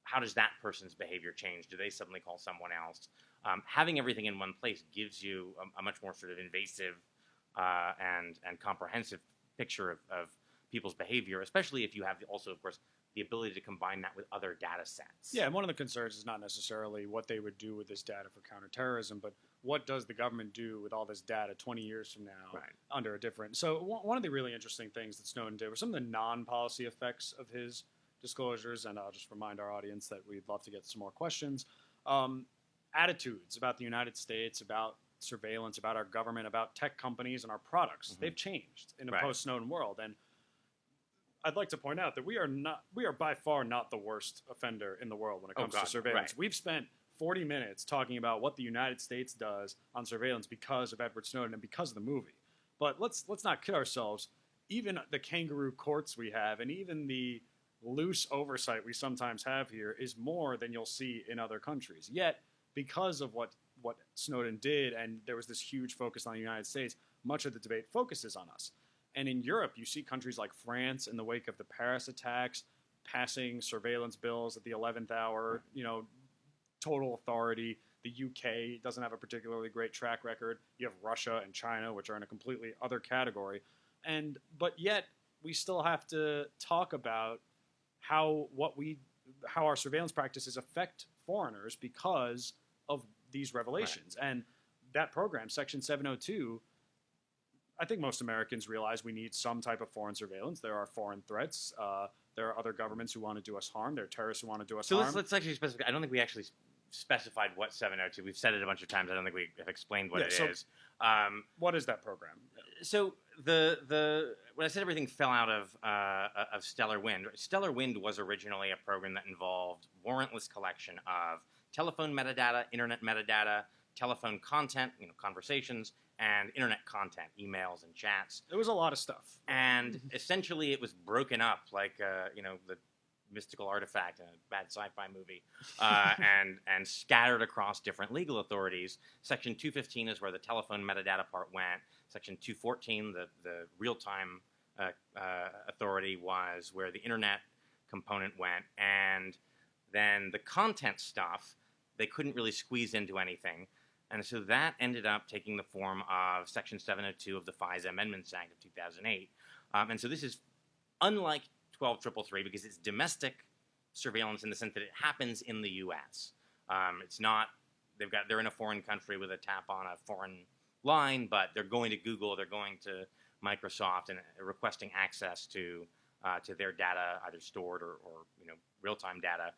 how does that person's behavior change? Do they suddenly call someone else? Having everything in one place gives you a much more sort of invasive and comprehensive picture of people's behavior, especially if you have also, of course, the ability to combine that with other data sets. Yeah, and one of the concerns is not necessarily what they would do with this data for counterterrorism, but what does the government do with all this data 20 years from now under a different... So one of the really interesting things that Snowden did were some of the non-policy effects of his disclosures, and I'll just remind our audience that we'd love to get some more questions. Attitudes about the United States, about surveillance, about our government, about tech companies and our products, they've changed in a post-Snowden world. And I'd like to point out that we are by far not the worst offender in the world when it comes to surveillance. We've spent 40 minutes talking about what the United States does on surveillance because of Edward Snowden and because of the movie. But let's not kid ourselves. Even the kangaroo courts we have, and even the loose oversight we sometimes have here, is more than you'll see in other countries. Yet, because of what Snowden did, and there was this huge focus on the United States, much of the debate focuses on us. And in Europe, you see countries like France, in the wake of the Paris attacks, passing surveillance bills at the 11th hour, total authority. The UK doesn't have a particularly great track record. You have Russia and China, which are in a completely other category. But yet, we still have to talk about how our surveillance practices affect foreigners because of these revelations. And that program, Section 702, I think most Americans realize we need some type of foreign surveillance. There are foreign threats. There are other governments who want to do us harm. There are terrorists who want to do us harm. So let's actually specify. I don't think we actually specified what 702. We've said it a bunch of times. I don't think we have explained what it is. What is that program? So when I said everything fell out of Stellar Wind, Stellar Wind was originally a program that involved warrantless collection of telephone metadata, internet metadata, telephone content, conversations, and internet content, emails and chats. It was a lot of stuff. And essentially it was broken up like, the mystical artifact in a bad sci-fi movie, and scattered across different legal authorities. Section 215 is where the telephone metadata part went. Section 214, the real-time authority, was where the internet component went. And then the content stuff, they couldn't really squeeze into anything. And so that ended up taking the form of Section 702 of the FISA Amendments Act of 2008. And so this is unlike 12333 because it's domestic surveillance in the sense that it happens in the U.S. It's not, they're in a foreign country with a tap on a foreign line, but they're going to Google, they're going to Microsoft and requesting access to their data, either stored or real-time data,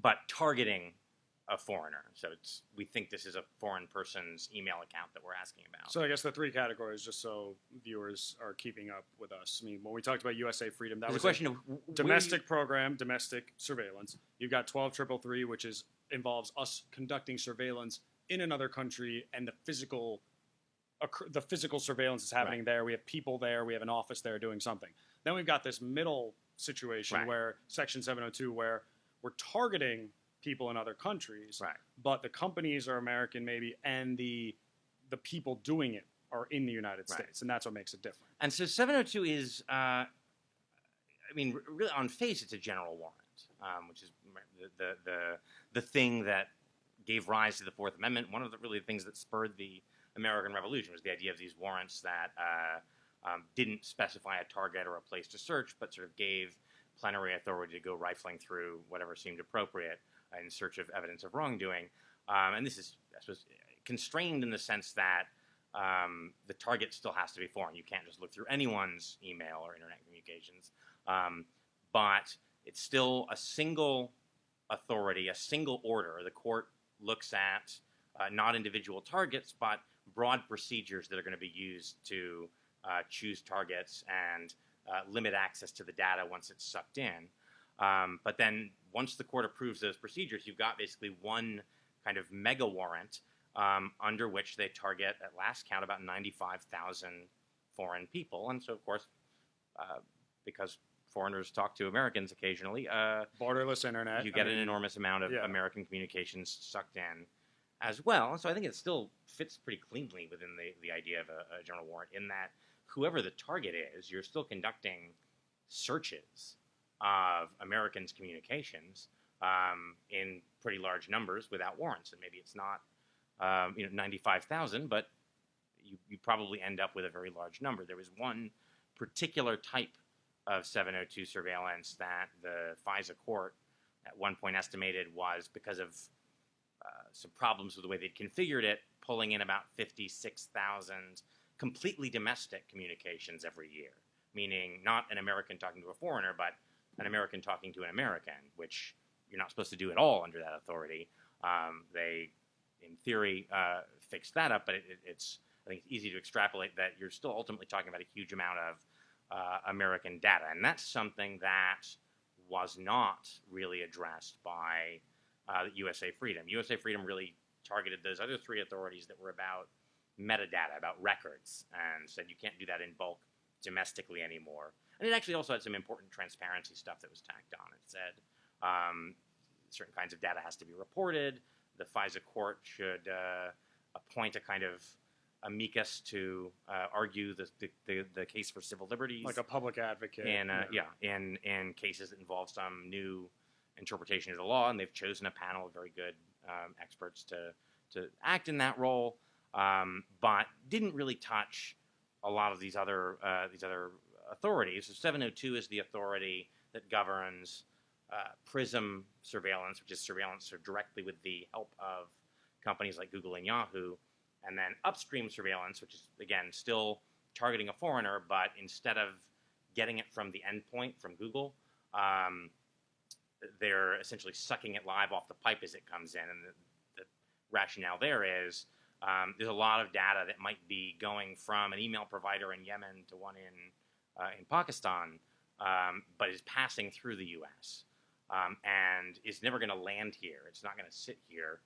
but targeting a foreigner. So we think this is a foreign person's email account that we're asking about. So I guess the three categories, just so viewers are keeping up with us. I mean, when we talked about USA Freedom, that There's was a question of domestic program, domestic surveillance. You've got 12333, which involves us conducting surveillance in another country, and the physical surveillance is happening there. We have people there. We have an office there doing something. Then we've got this middle situation where Section 702, where we're targeting people in other countries, but the companies are American maybe, and the people doing it are in the United States, and that's what makes it different. And so 702 is, I mean, really on face, it's a general warrant, which is the thing that gave rise to the Fourth Amendment. One of the really things that spurred the American Revolution was the idea of these warrants that didn't specify a target or a place to search, but sort of gave plenary authority to go rifling through whatever seemed appropriate in search of evidence of wrongdoing. And this is, I suppose, constrained in the sense that the target still has to be foreign. You can't just look through anyone's email or internet communications. But it's still a single authority, a single order. The court looks at not individual targets, but broad procedures that are going to be used to choose targets and limit access to the data once it's sucked in. But then once the court approves those procedures, you've got basically one kind of mega warrant under which they target, at last count, about 95,000 foreign people. And so, of course, because foreigners talk to Americans occasionally, borderless internet, you get an enormous amount of American communications sucked in as well. And so I think it still fits pretty cleanly within the idea of a general warrant, in that whoever the target is, you're still conducting searches of Americans' communications in pretty large numbers without warrants. And maybe it's not 95,000, but you probably end up with a very large number. There was one particular type of 702 surveillance that the FISA court at one point estimated was, because of some problems with the way they'd configured it, pulling in about 56,000 completely domestic communications every year, meaning not an American talking to a foreigner, but an American talking to an American, which you're not supposed to do at all under that authority. They, in theory, fixed that up, but I think it's easy to extrapolate that you're still ultimately talking about a huge amount of American data, and that's something that was not really addressed by USA Freedom. USA Freedom really targeted those other three authorities that were about metadata, about records, and said you can't do that in bulk domestically anymore. And it actually also had some important transparency stuff that was tacked on. It said certain kinds of data has to be reported. The FISA court should appoint a kind of amicus to argue the case for civil liberties, like a public advocate. In cases that involve some new interpretation of the law, and they've chosen a panel of very good experts to act in that role, but didn't really touch a lot of these other authorities. So 702 is the authority that governs PRISM surveillance, which is surveillance directly with the help of companies like Google and Yahoo, and then upstream surveillance, which is, again, still targeting a foreigner, but instead of getting it from the endpoint from Google, they're essentially sucking it live off the pipe as it comes in. And the rationale there is there's a lot of data that might be going from an email provider in Yemen to one in Pakistan, but is passing through the U.S. And is never going to land here. It's not going to sit here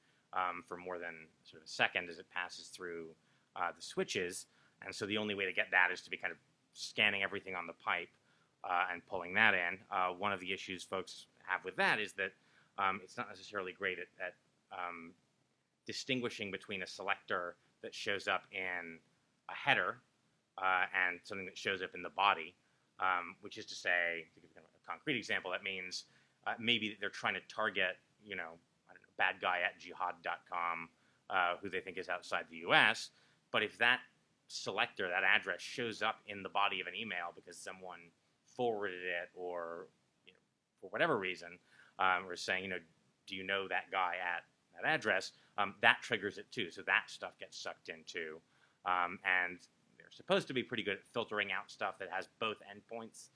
for more than sort of a second as it passes through the switches. And so the only way to get that is to be kind of scanning everything on the pipe and pulling that in. One of the issues folks have with that is that it's not necessarily great at distinguishing between a selector that shows up in a header and something that shows up in the body, which is to say, to give a concrete example, that means maybe they're trying to target, bad guy at jihad.com, who they think is outside the U.S. But if that selector, that address, shows up in the body of an email because someone forwarded it, or for whatever reason, or saying, do you know that guy at that address? That triggers it too. So that stuff gets sucked in too, and they're supposed to be pretty good at filtering out stuff that has both endpoints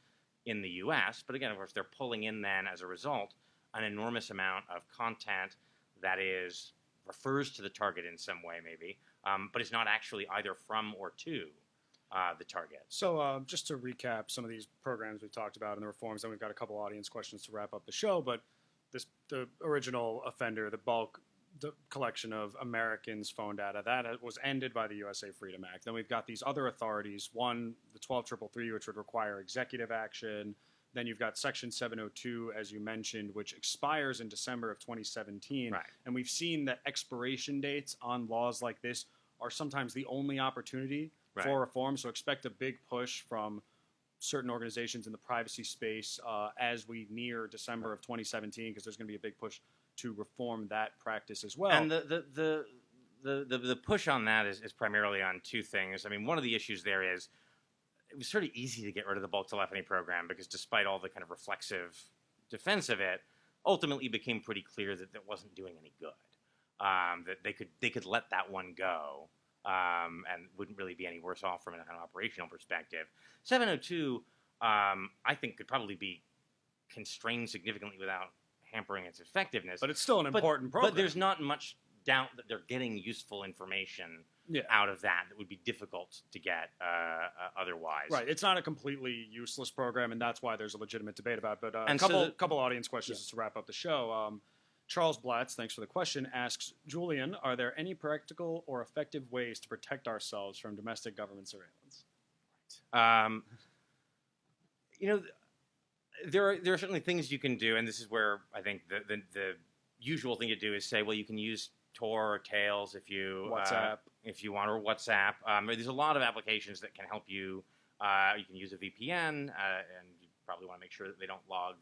in the U.S. But again, of course, they're pulling in then, as a result, an enormous amount of content that refers to the target in some way, maybe, but is not actually either from or to the target. So just to recap some of these programs we talked about and the reforms, and we've got a couple audience questions to wrap up the show. But the original offender, the bulk collection of Americans' phone data, that was ended by the USA Freedom Act. Then we've got these other authorities. One, the 12333, which would require executive action. Then you've got Section 702, as you mentioned, which expires in December of 2017. Right. And we've seen that expiration dates on laws like this are sometimes the only opportunity for reform. So expect a big push from certain organizations in the privacy space as we near December of 2017, because there's going to be a big push to reform that practice as well. And the push on that is primarily on two things. I mean, one of the issues there is it was sort of easy to get rid of the bulk telephony program because despite all the kind of reflexive defense of it, ultimately it became pretty clear that it wasn't doing any good. That they could let that one go and wouldn't really be any worse off from an operational perspective. 702, I think, could probably be constrained significantly without hampering its effectiveness. But it's still an important program. But there's not much doubt that they're getting useful information out of that would be difficult to get otherwise. Right. It's not a completely useless program, and that's why there's a legitimate debate about it. But And couple audience questions just to wrap up the show. Charles Blatz, thanks for the question, asks, Julian, are there any practical or effective ways to protect ourselves from domestic government surveillance? There are certainly things you can do, and this is where I think the usual thing to do is say, well, you can use Tor or Tails if you WhatsApp. If you want, or WhatsApp. There's a lot of applications that can help you. You can use a VPN, and you probably want to make sure that they don't log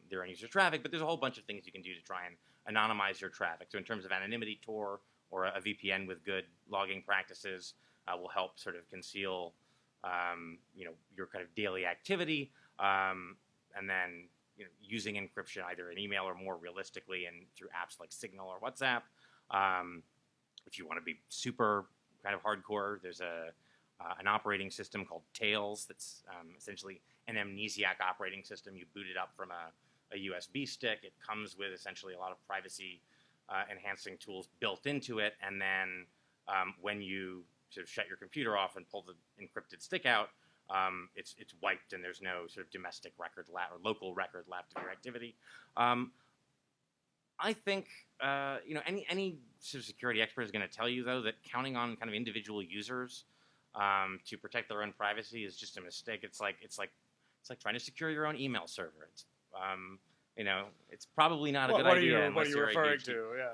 their end user traffic. But there's a whole bunch of things you can do to try and anonymize your traffic. So in terms of anonymity, Tor or a VPN with good logging practices will help sort of conceal, your kind of daily activity, and then using encryption either in email or more realistically and through apps like Signal or WhatsApp. If you want to be super kind of hardcore, there's an operating system called Tails that's essentially an amnesiac operating system. You boot it up from a USB stick. It comes with essentially a lot of privacy enhancing tools built into it. And then when you sort of shut your computer off and pull the encrypted stick out, it's wiped and there's no sort of domestic record or local record left of your activity. I think any sort of security expert is going to tell you though that counting on kind of individual users to protect their own privacy is just a mistake. It's like trying to secure your own email server. It's probably not a good idea. What are you referring to? Yeah,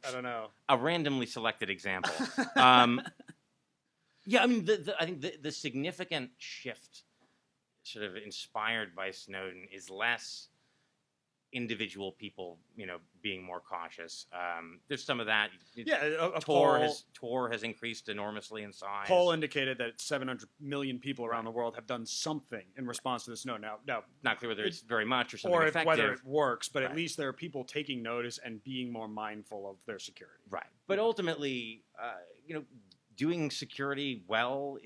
I don't know. A randomly selected example. Yeah, I mean, I think the significant shift sort of inspired by Snowden is less individual people, being more cautious. There's some of that. Tor has increased enormously in size. Poll indicated that 700 million people around the world have done something in response to this Snowden. Now, not clear whether it's very much or something effective. Whether it works, but at least there are people taking notice and being more mindful of their security. Right. But ultimately, doing security well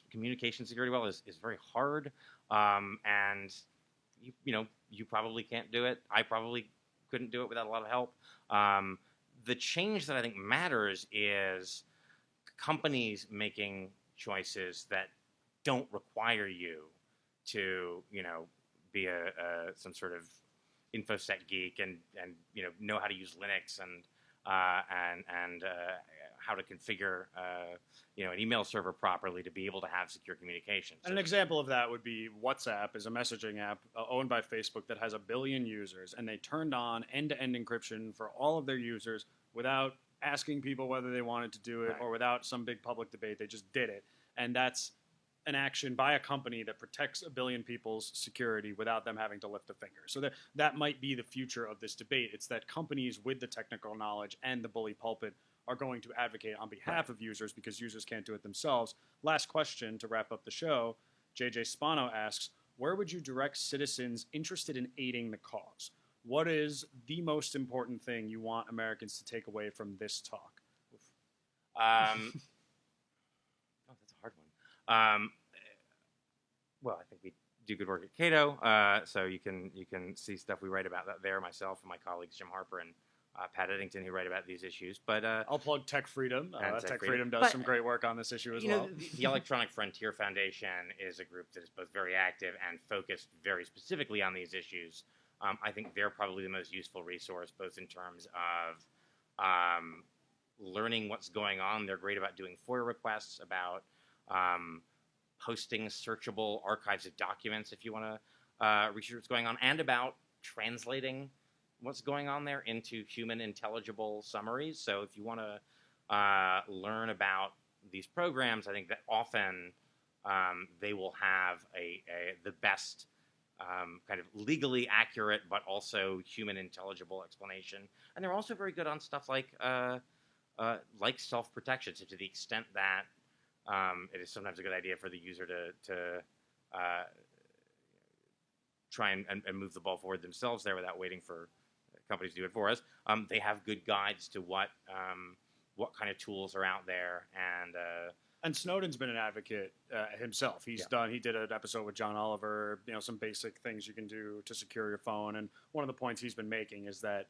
communication security well is very hard, and you probably can't do it. I probably couldn't do it without a lot of help. The change that I think matters is companies making choices that don't require you to be some sort of infosec geek and know how to use Linux and how to configure an email server properly to be able to have secure communication. And an example of that would be WhatsApp is a messaging app owned by Facebook that has 1 billion users, and they turned on end-to-end encryption for all of their users without asking people whether they wanted to do it or without some big public debate. They just did it. And that's an action by a company that protects 1 billion people's security without them having to lift a finger. So that might be the future of this debate. It's that companies with the technical knowledge and the bully pulpit are going to advocate on behalf of users because users can't do it themselves. Last question to wrap up the show. JJ Spano asks, where would you direct citizens interested in aiding the cause? What is the most important thing you want Americans to take away from this talk? That's a hard one. Well, I think we do good work at Cato, so you can see stuff we write about that there, myself and my colleagues Jim Harper and Pat Eddington, who write about these issues. But I'll plug Tech Freedom. And Tech Freedom does But, some great work on this issue as you well. know, the Electronic Frontier Foundation is a group that is both very active and focused very specifically on these issues. I think they're probably the most useful resource, both in terms of learning what's going on. They're great about doing FOIA requests, about posting searchable archives of documents if you want to research what's going on, and about translating what's going on there into human intelligible summaries. So if you want to learn about these programs, I think that often they will have the best kind of legally accurate but also human intelligible explanation. And they're also very good on stuff like self-protection. So to the extent that it is sometimes a good idea for the user to try and move the ball forward themselves there without waiting for companies to do it for us. They have good guides to what kind of tools are out there, and Snowden's been an advocate himself. He did an episode with John Oliver, some basic things you can do to secure your phone. And one of the points he's been making is that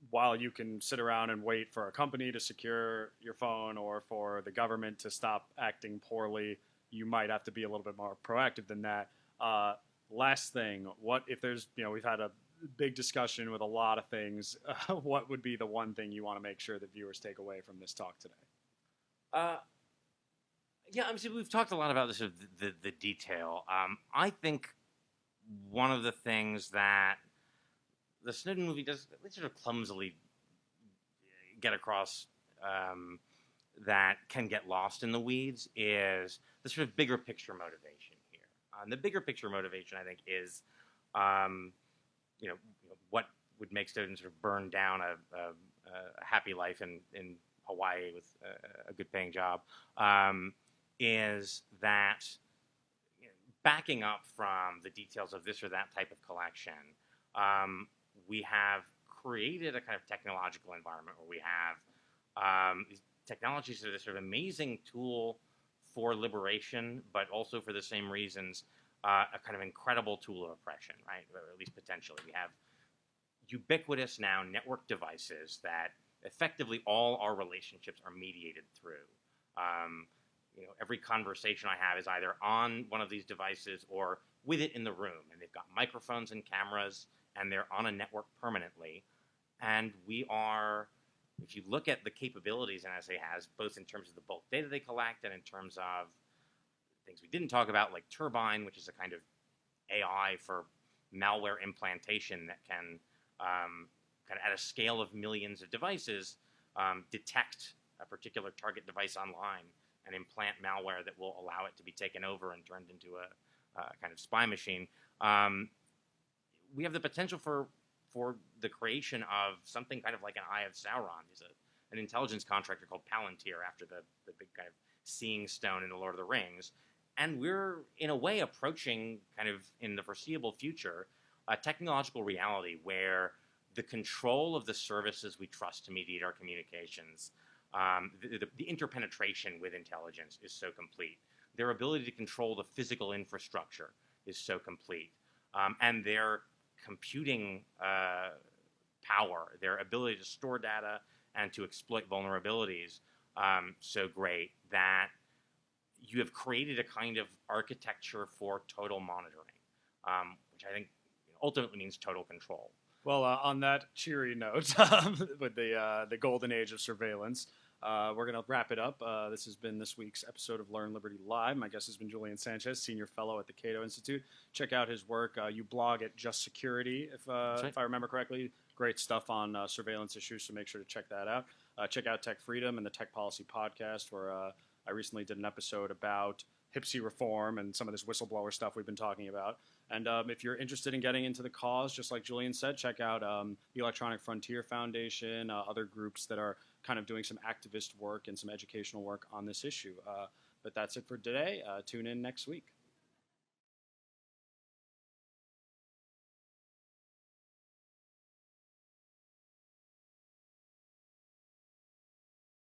while you can sit around and wait for a company to secure your phone or for the government to stop acting poorly, you might have to be a little bit more proactive than that. Last thing, what if there's, we've had a big discussion with a lot of things. What would be the one thing you want to make sure that viewers take away from this talk today? Obviously we've talked a lot about this, the detail. I think one of the things that the Snowden movie does sort of clumsily get across that can get lost in the weeds is the sort of bigger picture motivation here. And the bigger picture motivation, I think, is what would make Snowden sort of burn down a happy life in Hawaii with a good paying job, is that backing up from the details of this or that type of collection, we have created a kind of technological environment where we have these technologies that are this sort of amazing tool for liberation, but also for the same reasons, a kind of incredible tool of oppression, right? Or at least potentially. We have ubiquitous now network devices that effectively all our relationships are mediated through. Every conversation I have is either on one of these devices or with it in the room, and they've got microphones and cameras, and they're on a network permanently. And we are, if you look at the capabilities NSA has, both in terms of the bulk data they collect and in terms of things we didn't talk about, like Turbine, which is a kind of AI for malware implantation that can, kind of at a scale of millions of devices, detect a particular target device online and implant malware that will allow it to be taken over and turned into a kind of spy machine. We have the potential for the creation of something kind of like an Eye of Sauron. There's an intelligence contractor called Palantir after the big kind of seeing stone in the Lord of the Rings. And we're, in a way, approaching kind of in the foreseeable future a technological reality where the control of the services we trust to mediate our communications, the interpenetration with intelligence is so complete. Their ability to control the physical infrastructure is so complete. And their computing power, their ability to store data and to exploit vulnerabilities, so great that you have created a kind of architecture for total monitoring, which I think ultimately means total control. Well, on that cheery note, with the golden age of surveillance, we're going to wrap it up. This has been this week's episode of Learn Liberty Live. My guest has been Julian Sanchez, Senior Fellow at the Cato Institute. Check out his work. You blog at Just Security, if I remember correctly. Great stuff on surveillance issues, so make sure to check that out. Check out Tech Freedom and the Tech Policy Podcast, where I recently did an episode about HPSI reform and some of this whistleblower stuff we've been talking about. And if you're interested in getting into the cause, just like Julian said, check out the Electronic Frontier Foundation, other groups that are kind of doing some activist work and some educational work on this issue. But that's it for today. Tune in next week.